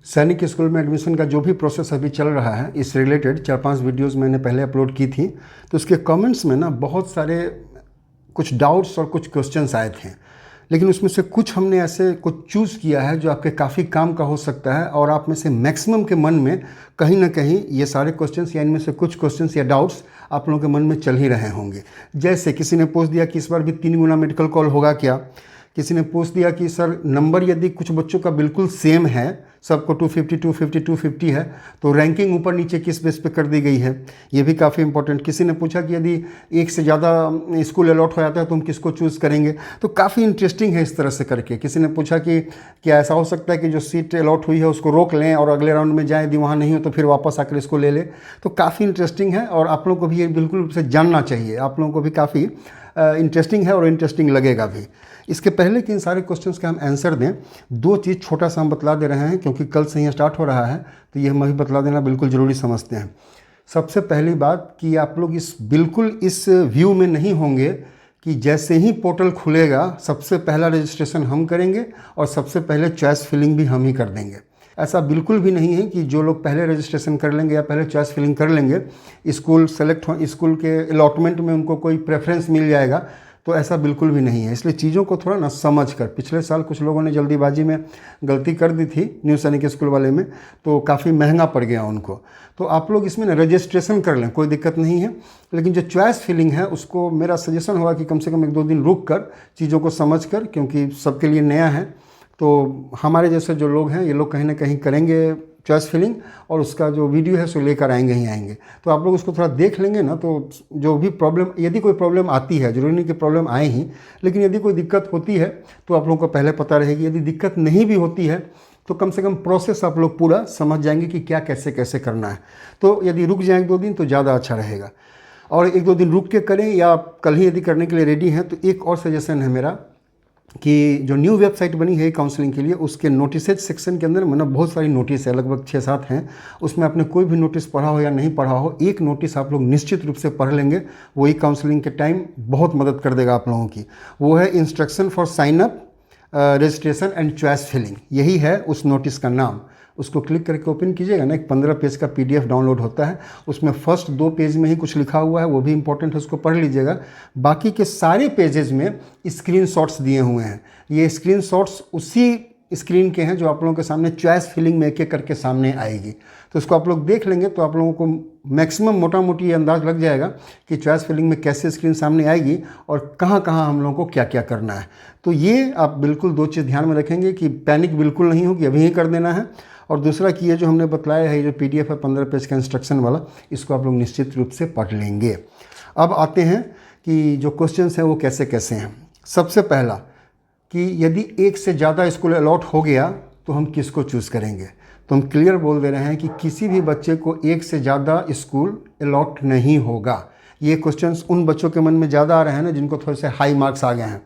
सैनिक स्कूल में एडमिशन का जो भी प्रोसेस अभी चल रहा है, इस रिलेटेड 4-5 वीडियोस मैंने पहले अपलोड की थी। तो उसके कमेंट्स में ना बहुत सारे कुछ डाउट्स और कुछ क्वेश्चंस आए थे, लेकिन उसमें से कुछ हमने ऐसे कुछ चूज़ किया है जो आपके काफ़ी काम का हो सकता है, और आप में से मैक्सिमम के मन में कहीं ना कहीं ये सारे क्वेश्चंस या इनमें से कुछ क्वेश्चंस या डाउट्स आप लोगों के मन में चल ही रहे होंगे। जैसे किसी ने पूछ दिया कि इस बार भी 3 गुना मेडिकल कॉल होगा क्या। किसी ने पूछ दिया कि सर नंबर यदि कुछ बच्चों का बिल्कुल सेम है, सबको 250 250 250 है, तो रैंकिंग ऊपर नीचे किस बेस पे कर दी गई है, ये भी काफ़ी इंपॉर्टेंट। किसी ने पूछा कि यदि एक से ज़्यादा स्कूल अलॉट हो जाता है तो हम किसको चूज़ करेंगे, तो काफ़ी इंटरेस्टिंग है इस तरह से करके। किसी ने पूछा कि क्या ऐसा हो सकता है कि जो सीट अलॉट हुई है उसको रोक लें और अगले राउंड में जाएँ, यदि वहाँ नहीं हो तो फिर वापस आकर इसको ले लें। तो काफ़ी इंटरेस्टिंग है और आप लोगों को भी ये बिल्कुल रूप से जानना चाहिए, आप लोगों को भी काफ़ी इंटरेस्टिंग है और इंटरेस्टिंग लगेगा भी। इसके पहले कि इन सारे क्वेश्चंस का हम आंसर दें, 2 चीज़ छोटा सा हम बतला दे रहे हैं, क्योंकि कल से ही स्टार्ट हो रहा है तो ये हम अभी बतला देना बिल्कुल ज़रूरी समझते हैं। सबसे पहली बात कि आप लोग बिल्कुल इस व्यू में नहीं होंगे कि जैसे ही पोर्टल खुलेगा सबसे पहला रजिस्ट्रेशन हम करेंगे और सबसे पहले चॉइस फिलिंग भी हम ही कर देंगे। ऐसा बिल्कुल भी नहीं है कि जो लोग पहले रजिस्ट्रेशन कर लेंगे या पहले चॉइस फिलिंग कर लेंगे, स्कूल सेलेक्ट हो, स्कूल के अलॉटमेंट में उनको कोई प्रेफरेंस मिल जाएगा, तो ऐसा बिल्कुल भी नहीं है। इसलिए चीज़ों को थोड़ा ना समझ कर, पिछले साल कुछ लोगों ने जल्दीबाजी में गलती कर दी थी न्यू सैनिक स्कूल वाले में, तो काफ़ी महंगा पड़ गया उनको। तो आप लोग इसमें ना रजिस्ट्रेशन कर लें, कोई दिक्कत नहीं है, लेकिन जो चॉइस फिलिंग है उसको मेरा सजेशन होगा कि कम से कम 1-2 दिन रुक कर चीज़ों को समझ कर, क्योंकि सबके लिए नया है। तो हमारे जैसे जो लोग हैं ये लोग कहीं ना कहीं करेंगे चॉइस फिलिंग, और उसका जो वीडियो है सो लेकर आएंगे ही आएंगे। तो आप लोग उसको थोड़ा देख लेंगे ना, तो जो भी प्रॉब्लम, यदि कोई प्रॉब्लम आती है, जरूरी नहीं कि प्रॉब्लम आए ही, लेकिन यदि कोई दिक्कत होती है तो आप लोगों को पहले पता रहेगी। यदि दिक्कत नहीं भी होती है तो कम से कम प्रोसेस आप लोग पूरा समझ जाएंगे कि क्या कैसे कैसे करना है। तो यदि रुक जाएँ 1-2 दिन तो ज़्यादा अच्छा रहेगा, और 1-2 दिन रुक के करें या कल ही यदि करने के लिए रेडी हैं तो एक और सजेशन है मेरा कि जो न्यू वेबसाइट बनी है काउंसलिंग के लिए, उसके नोटिसेज सेक्शन के अंदर मतलब बहुत सारी नोटिस है, लगभग 6-7 हैं। उसमें आपने कोई भी नोटिस पढ़ा हो या नहीं पढ़ा हो, एक नोटिस आप लोग निश्चित रूप से पढ़ लेंगे, वही काउंसलिंग के टाइम बहुत मदद कर देगा आप लोगों की। वो है instruction for sign up registration and choice filling, यही है उस नोटिस का नाम। उसको क्लिक करके ओपन कीजिएगा ना, एक 15 पेज का PDF डाउनलोड होता है, उसमें फर्स्ट 2 पेज में ही कुछ लिखा हुआ है, वो भी इंपॉर्टेंट है, उसको पढ़ लीजिएगा। बाकी के सारे पेजेस में स्क्रीनशॉट्स दिए हुए हैं। ये स्क्रीनशॉट्स उसी स्क्रीन के हैं जो आप लोगों के सामने चॉइस फिलिंग में एक-एक करके सामने आएगी। तो उसको आप लोग देख लेंगे तो आप लोगों को मैक्सिमम मोटा मोटी ये अंदाज़ लग जाएगा कि चॉइस फिलिंग में कैसे स्क्रीन सामने आएगी और कहाँ कहाँ हम लोगों को क्या क्या करना है। तो ये आप बिल्कुल 2 चीज़ ध्यान में रखेंगे कि पैनिक बिल्कुल नहीं हो कि अभी ही कर देना है, और दूसरा कि ये जो हमने बतलाया है, ये जो PDF है 15 पेज का इंस्ट्रक्शन वाला, इसको आप लोग निश्चित रूप से पढ़ लेंगे। अब आते हैं कि जो क्वेश्चंस हैं वो कैसे कैसे हैं। सबसे पहला कि यदि 1 से ज़्यादा स्कूल अलॉट हो गया तो हम किसको चूज़ करेंगे। तो हम क्लियर बोल दे रहे हैं कि किसी भी बच्चे को 1 से ज़्यादा स्कूल अलॉट नहीं होगा। ये क्वेश्चंस उन बच्चों के मन में ज़्यादा आ रहे हैं ना जिनको थोड़े से हाई मार्क्स आ गए हैं,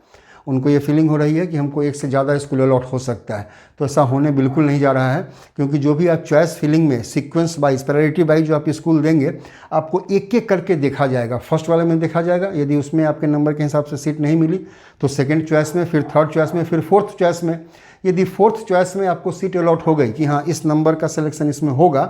उनको ये फीलिंग हो रही है कि हमको 1 से ज़्यादा स्कूल अलॉट हो सकता है। तो ऐसा होने बिल्कुल नहीं जा रहा है, क्योंकि जो भी आप चॉइस फिलिंग में सीक्वेंस वाइज, प्रायोरिटी वाइज जो आप स्कूल देंगे, आपको एक एक करके देखा जाएगा। फर्स्ट वाले में देखा जाएगा, यदि उसमें आपके नंबर के हिसाब से सीट नहीं मिली तो सेकंड चॉइस में, फिर थर्ड चॉइस में, फिर फोर्थ चॉइस में। यदि फोर्थ चॉइस में आपको सीट अलॉट हो गई कि हाँ इस नंबर का सिलेक्शन इसमें होगा,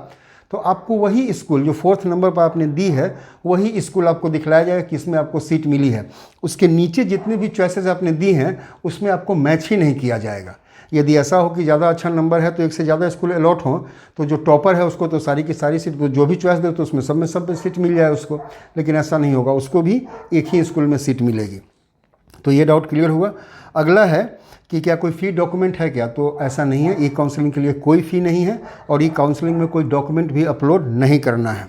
तो आपको वही स्कूल जो 4th नंबर पर आपने दी है, वही स्कूल आपको दिखलाया जाएगा कि इसमें आपको सीट मिली है। उसके नीचे जितने भी चॉइसेस आपने दी हैं उसमें आपको मैच ही नहीं किया जाएगा। यदि ऐसा हो कि ज़्यादा अच्छा नंबर है तो 1 से ज़्यादा स्कूल अलॉट हो, तो जो टॉपर है उसको तो सारी की सारी सीट, तो जो भी चॉइस दे तो उसमें सब सीट मिल जाए उसको, लेकिन ऐसा नहीं होगा, उसको भी एक ही स्कूल में सीट मिलेगी। तो ये डाउट क्लियर हुआ। अगला है कि क्या कोई फ़ी डॉक्यूमेंट है क्या, तो ऐसा नहीं है। ई काउंसलिंग के लिए कोई फ़ी नहीं है और ई काउंसलिंग में कोई डॉक्यूमेंट भी अपलोड नहीं करना है।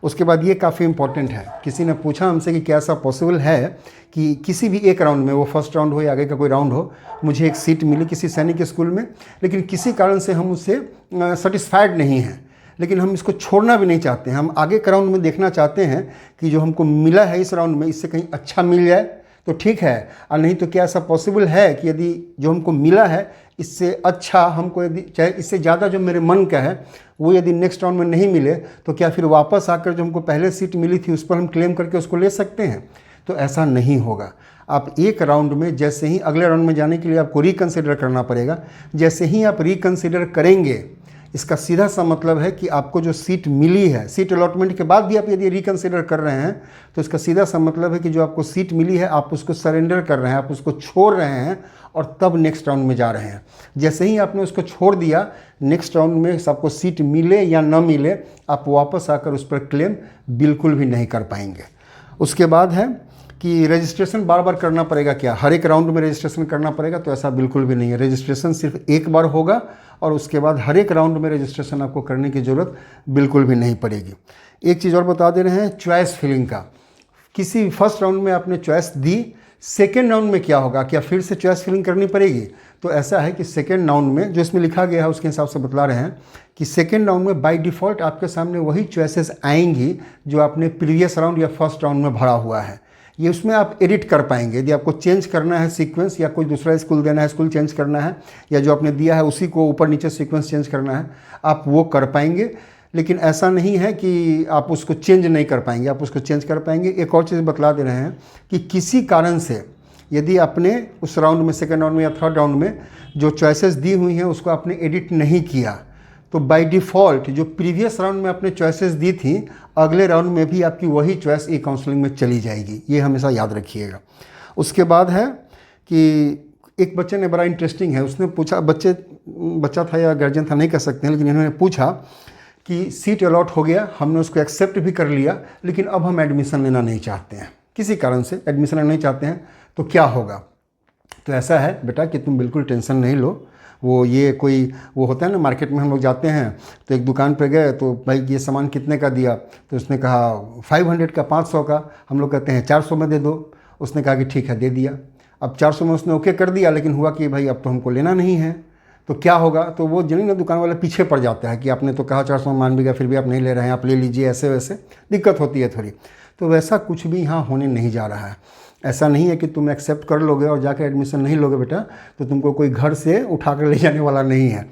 उसके बाद ये काफ़ी इंपॉर्टेंट है, किसी ने पूछा हमसे कि क्या ऐसा पॉसिबल है कि किसी भी एक राउंड में, वो फर्स्ट राउंड हो या आगे का कोई राउंड हो, मुझे एक सीट मिली किसी सैनिक स्कूल में, लेकिन किसी कारण से हम उससे सेटिस्फाइड नहीं हैं, लेकिन हम इसको छोड़ना भी नहीं चाहते हैं, हम आगे के राउंड में देखना चाहते हैं कि जो हमको मिला है इस राउंड में इससे कहीं अच्छा मिल जाए तो ठीक है, और नहीं तो क्या ऐसा पॉसिबल है कि यदि जो हमको मिला है इससे अच्छा हमको, यदि चाहे इससे ज़्यादा जो मेरे मन का है वो यदि नेक्स्ट राउंड में नहीं मिले, तो क्या फिर वापस आकर जो हमको पहले सीट मिली थी उस पर हम क्लेम करके उसको ले सकते हैं? तो ऐसा नहीं होगा। आप एक राउंड में जैसे ही अगले राउंड में जाने के लिए आपको रिकन्सिडर करना पड़ेगा। जैसे ही आप रिकन्सिडर करेंगे इसका सीधा सा मतलब है कि आपको जो सीट मिली है, सीट अलॉटमेंट के बाद भी आप यदि रिकन्सिडर कर रहे हैं तो इसका सीधा सा मतलब है कि जो आपको सीट मिली है आप उसको सरेंडर कर रहे हैं, आप उसको छोड़ रहे हैं और तब नेक्स्ट राउंड में जा रहे हैं। जैसे ही आपने उसको छोड़ दिया, नेक्स्ट राउंड में आपको सीट मिले या न मिले, आप वापस आकर उस पर क्लेम बिल्कुल भी नहीं कर पाएंगे। उसके बाद है कि रजिस्ट्रेशन बार बार करना पड़ेगा क्या, हर एक राउंड में रजिस्ट्रेशन करना पड़ेगा, तो ऐसा बिल्कुल भी नहीं है। रजिस्ट्रेशन सिर्फ एक बार होगा और उसके बाद हर एक राउंड में रजिस्ट्रेशन आपको करने की ज़रूरत बिल्कुल भी नहीं पड़ेगी। एक चीज़ और बता दे रहे हैं, चॉइस फिलिंग का। किसी फर्स्ट राउंड में आपने चॉइस दी, सेकेंड राउंड में क्या होगा, क्या फिर से चॉइस फिलिंग करनी पड़ेगी? तो ऐसा है कि सेकेंड राउंड में जो इसमें लिखा गया है उसके हिसाब से बतला रहे हैं कि सेकेंड राउंड में बाय डिफ़ॉल्ट आपके सामने वही चॉइसेस आएंगी जो आपने प्रीवियस राउंड या फर्स्ट राउंड में भरा हुआ है। ये उसमें आप एडिट कर पाएंगे। यदि आपको चेंज करना है सीक्वेंस, या कोई दूसरा स्कूल देना है, स्कूल चेंज करना है, या जो आपने दिया है उसी को ऊपर नीचे सीक्वेंस चेंज करना है, आप वो कर पाएंगे। लेकिन ऐसा नहीं है कि आप उसको चेंज नहीं कर पाएंगे, आप उसको चेंज कर पाएंगे। एक और चीज़ बतला दे रहे हैं कि किसी कारण से यदि आपने उस राउंड में, सेकेंड राउंड में या थर्ड राउंड में जो चॉइसेस दी हुई हैं उसको आपने एडिट नहीं किया, तो बाय डिफ़ॉल्ट जो प्रीवियस राउंड में आपने चॉइसेस दी थी, अगले राउंड में भी आपकी वही चॉइस ई काउंसलिंग में चली जाएगी। ये हमेशा याद रखिएगा। उसके बाद है कि एक बच्चे ने, बड़ा इंटरेस्टिंग है, उसने पूछा, बच्चा था या गार्जियन था नहीं कह सकते हैं, लेकिन इन्होंने पूछा कि सीट अलॉट हो गया, हमने उसको एक्सेप्ट भी कर लिया, लेकिन अब हम एडमिशन लेना नहीं चाहते हैं, किसी कारण से एडमिशन लेना नहीं चाहते हैं, तो क्या होगा? तो ऐसा है बेटा कि तुम बिल्कुल टेंशन नहीं लो। वो होता है ना, मार्केट में हम लोग जाते हैं तो एक दुकान पर गए तो भाई ये सामान कितने का दिया, तो उसने कहा 500 का, 500 का। हम लोग कहते हैं 400 में दे दो। उसने कहा कि ठीक है दे दिया। अब 400 में उसने ओके कर दिया, लेकिन हुआ कि भाई अब तो हमको लेना नहीं है, तो क्या होगा? तो वो जनी ना दुकान वाला पीछे पड़ जाता है कि आपने तो कहा 400 में मान भी गया, फिर भी आप नहीं ले रहे हैं, आप ले लीजिए, ऐसे वैसे दिक्कत होती है थोड़ी। तो वैसा कुछ भी यहाँ होने नहीं जा रहा है। ऐसा नहीं है कि तुम एक्सेप्ट कर लोगे और जाकर एडमिशन नहीं लोगे बेटा तो तुमको कोई घर से उठा कर ले जाने वाला नहीं है।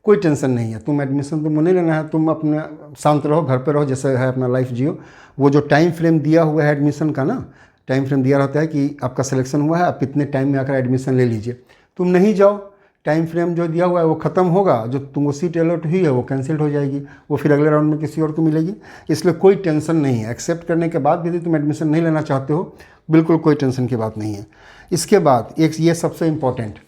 कोई टेंशन नहीं है, तुम एडमिशन तुमको नहीं लेना है, तुम अपने शांत रहो, घर पे रहो, जैसे है अपना लाइफ जियो। वो जो टाइम फ्रेम दिया हुआ है एडमिशन का ना, टाइम फ्रेम दिया रहता है कि आपका सिलेक्शन हुआ है, आप कितने टाइम में आकर एडमिशन ले लीजिए। तुम नहीं जाओ, टाइम फ्रेम जो दिया हुआ है वो ख़त्म होगा, जो तुमको सीट अलॉट हुई है वो कैंसिल हो जाएगी, वो फिर अगले राउंड में किसी और को मिलेगी। इसलिए कोई टेंशन नहीं है। एक्सेप्ट करने के बाद भी यदि तुम एडमिशन नहीं लेना चाहते हो, बिल्कुल कोई टेंशन की बात नहीं है। इसके बाद एक ये सबसे इम्पॉर्टेंट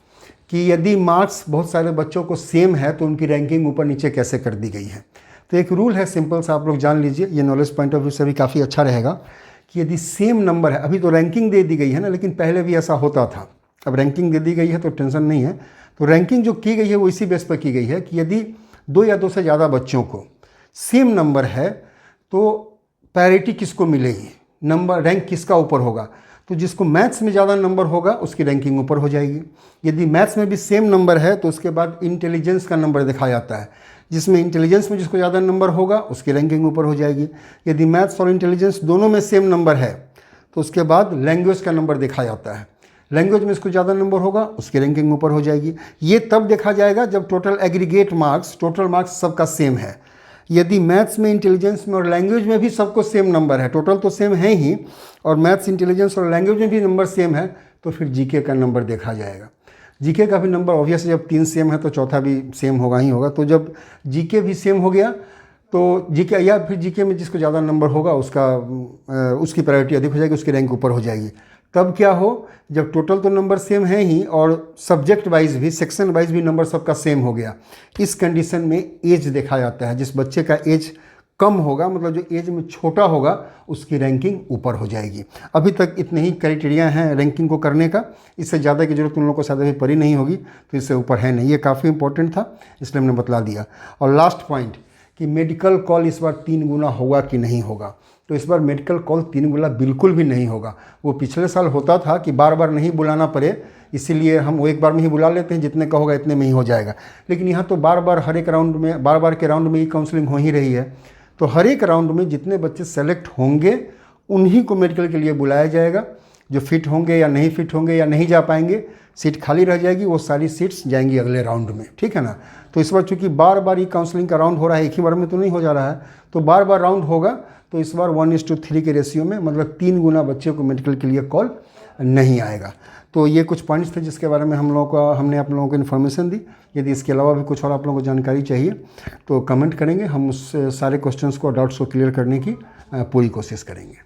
कि यदि मार्क्स बहुत सारे बच्चों को सेम है तो उनकी रैंकिंग ऊपर नीचे कैसे कर दी गई है। तो एक रूल है सिंपल सा, आप लोग जान लीजिए, ये नॉलेज पॉइंट ऑफ व्यू से भी काफ़ी अच्छा रहेगा कि यदि सेम नंबर है, अभी तो रैंकिंग दे दी गई है ना, लेकिन पहले भी ऐसा होता था, अब रैंकिंग दे दी गई है तो टेंशन नहीं है। तो रैंकिंग जो की गई है वो इसी बेस पर की गई है कि यदि 2 या 2 से ज़्यादा बच्चों को सेम नंबर है तो प्रायोरिटी किसको मिलेगी, नंबर रैंक किसका ऊपर होगा। तो जिसको मैथ्स में ज़्यादा नंबर होगा उसकी रैंकिंग ऊपर हो जाएगी। यदि मैथ्स में भी सेम नंबर है तो उसके बाद इंटेलिजेंस का नंबर दिखाया जाता है, जिसमें इंटेलिजेंस में जिसको ज़्यादा नंबर होगा उसकी रैंकिंग ऊपर हो जाएगी। यदि मैथ्स और इंटेलिजेंस दोनों में सेम नंबर है तो उसके बाद लैंग्वेज का नंबर देखा जाता है, लैंग्वेज में इसको ज़्यादा नंबर होगा उसकी रैंकिंग ऊपर हो जाएगी। ये तब देखा जाएगा जब total aggregate marks, total marks सबका सेम है। यदि मैथ्स में, इंटेलिजेंस में और लैंग्वेज में भी सबको सेम नंबर है, टोटल तो सेम है ही, और मैथ्स, इंटेलिजेंस और लैंग्वेज में भी नंबर सेम है, तो फिर जीके का नंबर देखा जाएगा। जीके का भी नंबर ऑब्वियसली जब 3 सेम है तो चौथा भी सेम होगा ही होगा। तो जब जीके भी सेम हो गया तो जीके, या फिर जीके में जिसको ज़्यादा नंबर होगा उसकी प्रायोरिटी अधिक हो जाएगी, उसकी रैंक ऊपर हो जाएगी। तब क्या हो, जब टोटल तो नंबर सेम है ही और सब्जेक्ट वाइज भी, सेक्शन वाइज भी नंबर सबका सेम हो गया, इस कंडीशन में एज देखा जाता है। जिस बच्चे का एज कम होगा, मतलब जो एज में छोटा होगा, उसकी रैंकिंग ऊपर हो जाएगी। अभी तक इतने ही क्राइटेरिया हैं रैंकिंग को करने का, इससे ज़्यादा की जरूरत उन लोगों को शायद अभी पड़ी नहीं होगी, तो इससे ऊपर है नहीं। ये काफ़ी इंपॉर्टेंट था, इसलिए हमने बतला दिया। और लास्ट पॉइंट कि मेडिकल कॉल इस बार 3 गुना होगा कि नहीं होगा। तो इस बार मेडिकल कॉल 3 गुना बिल्कुल भी नहीं होगा। वो पिछले साल होता था कि बार बार नहीं बुलाना पड़े, इसीलिए हम वो एक बार में ही बुला लेते हैं, जितने का होगा इतने में ही हो जाएगा। लेकिन यहाँ तो बार बार हर एक राउंड में, बार बार के राउंड में ही काउंसलिंग हो ही रही है। तो हर एक राउंड में जितने बच्चे सेलेक्ट होंगे उन्हीं को मेडिकल के लिए बुलाया जाएगा। जो फिट होंगे या नहीं फिट होंगे या नहीं जा पाएंगे, सीट खाली रह जाएगी, वो सारी सीट्स जाएंगी अगले राउंड में, ठीक है ना। तो इस बार चूंकि बार बार ये काउंसलिंग का राउंड हो रहा है, एक ही बार में तो नहीं हो जा रहा है, तो बार बार राउंड होगा। तो इस बार 1:3 के रेशियो में, मतलब 3 गुना बच्चे को मेडिकल के लिए कॉल नहीं आएगा। तो ये कुछ पॉइंट्स थे जिसके बारे में हमने आप लोगों को इन्फॉर्मेशन दी। यदि इसके अलावा भी कुछ और आप लोगों को जानकारी चाहिए तो कमेंट करेंगे, हम उस सारे क्वेश्चंस को, डाउट्स को क्लियर करने की पूरी कोशिश करेंगे।